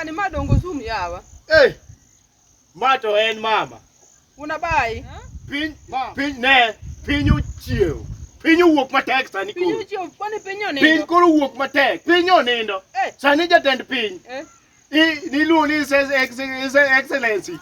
Sani madongo Ozoom yawa. Eh. Mato en mama. Una bai? Pinyu chiew. Pinyu wuok matek sani koro. Pinyu chiew, kwani pinyo nindo? Piny koro wuok matek. Pinyo nindo. Sani jatend piny. Niluongo ni His Excellency.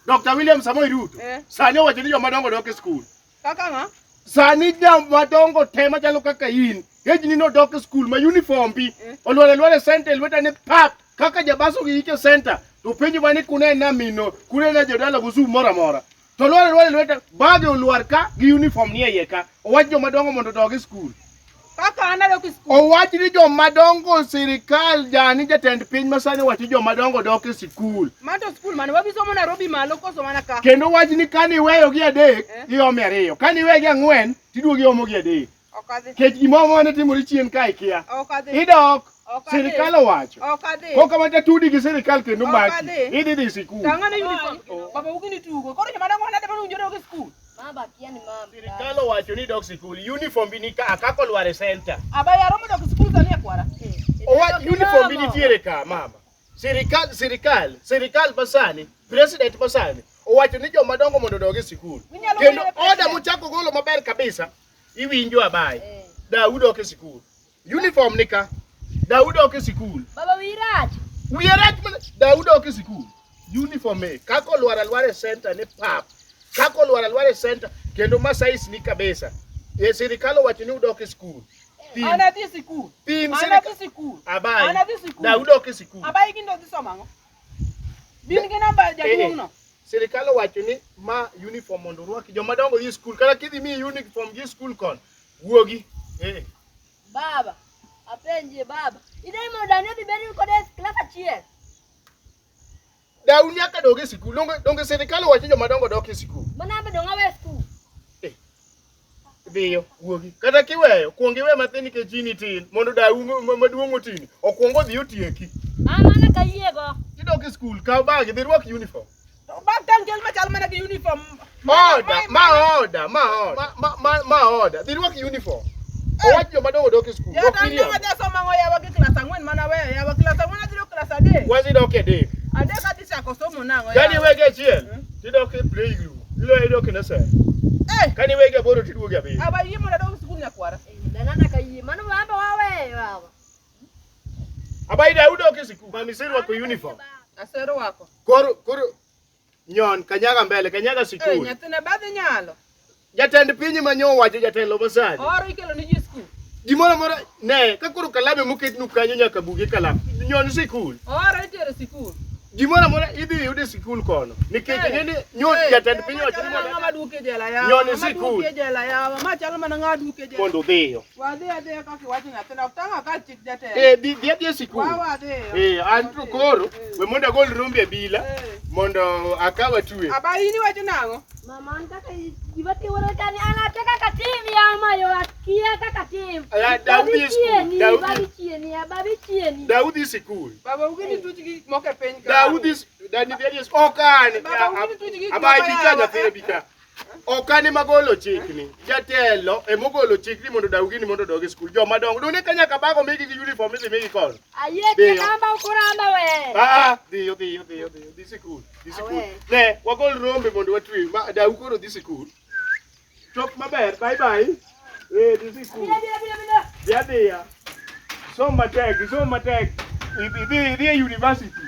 Dr. William Samoei Ruto. Sani owacho ni joma dongo dok e skul. Kaka ng'a? Sani joma dongo te machalo kaka in. Hejni nodok e skul ma uniform bi. Olwore center lweta ni pap. Kaka jabaso gi ike center. To penjo mani kune na mino. Kune na jodala Ozoom mora mora. To lwore lweta bage olwar ka gi uniform ni iye ka. Owach joma dongo mondo dog e skul. Kaka anadok e skul. Owach ni joma dongo sirikal jani jatend piny masani wacho joma dongo dok e skul. Mato skul mane wabisomo Nairobi malo koso mana ka. Kendo wach ni kani weyo gi adek iomo 2. Kani weyo gi 4 tiduogi omo gi 3. Okadhi. Kech gimoro mane timore chien ka ikia. Okadhi. Idok. Sirikal owacho. Okadhi. Koka mata tudi gi sirikal kendo maki. Idhi sikul. Tangana uniform. Baba ugini tugo. Koro joma dongo nade bano unjore dok e skul. Mama kia ni mama. Sirikal owacho ni dok sikul. Uniform bi ni ka akako lware center. Abai aromo dok e skul sani akwara. Owach uniform bi nitiere ka mama. Sirikal basani, president basani owacho ni joma dongo mondo dog e sikul. Kendo order mochako golo maber kabisa. Iwinjo abai. Daudi dok e sikul. Uniform ni ka. Daudi dok e sikul. Baba wirach. Wirach Daudi dok e sikul. Uniform e kako lware center ni pap. Kako lware center kendo masais ni kabisa. Sirikal owacho ni udok e sikul. Ana dhi sikul. Ana dhi sikul. Abai. Ana dhi sikul. Daudi dok e sikul. Abai gindo dhi somo ang'o? Bin gi namba jaduong' no. Sirikal owacho ni ma uniform mondo rwaki joma dongo dhi skul. Kata kidhi mi uniform gi skul kon. Wuogi. Baba. Apenje baba. Idai mo Daniel dhi bedi kode class achiel. Daudi nyaka dog e sikul. Donge sirikal owacho joma dongo dok e sikul. Mana be donga we skul. Dhiyo wuogi. Kata kiweyo kuong iwe mathini ke chini tin mondo maduong' otini. Okuongo dhi otieki. Mama na kayiego. Idok e skul kaw bag dhi rwak uniform. Bag tan kel machal mana gi uniform. Order. Dhi rwak uniform. Owach joma dongo dok e skul. Ya tan donga ja somo ang'o yawa gi class 4 mana weyo. Yawa class 4 adhi dok class 3. Wazi dok e 3. Adek adhi chako somo nang'o. Kani wege achiel tidok e playgroup. Idok e nursery. Kani wege 8 tiduogi 7. Aba yie mondo dog skul nyakwara. Dana kayie. Mano baba wawe baba. Abai Daudi dok e sikul. Mami sirwako uniform. Asero wako. Koro nyon kanyaga mbele kanyaga sikul. Nyathina badhi nyalo. Jatend piny manyo wacho jatelo masani. Oro ikelo ni ji skul. Gimoro moro ne ka koro kalame moket nu kanyo nyaka buge kalam. Nyon sikul. Oro itere sikul. Gimoro moro idhi yude sikul kono. Nikech ngeni nyon jatend piny wacho ni mondo ng'ama duke jela yawa. Nyon sikul. Duke jela yawa. Ma chalo mana ng'a duke jela. Mondo dhiyo. Wadhi adhiya kaka iwacho nyathina. Tang'a ka chik jatelo. Dhi sikul. Wadhi. Anto koro we mondo agol rombe bila mondo akawa tuwe. Aba ini wacho nang'o? Mama kaka ibati wora tani anataka katimu ya mayo akia kaka timu. Daudi sikul. Babi chieni. Daudi sikul. Baba ugini tuchi gi moke peny ka. Daudi dani dhiye okane. Abai bika nyathine bika. Okane magolo chikni. Jatelo mogolo chikni mondo Daudi mondo dog e skul. Joma dongo done kanya kabago migi gi uniform idhi migi kon. Ayeke namba ukuramba we. Dhiyo. Dhi sikul. Ne wagol rombe mondo watwe. Daudi koro dhi sikul. Chop maber. Bye. Dhi sikul. Dhiya. Som matek. Idhi university.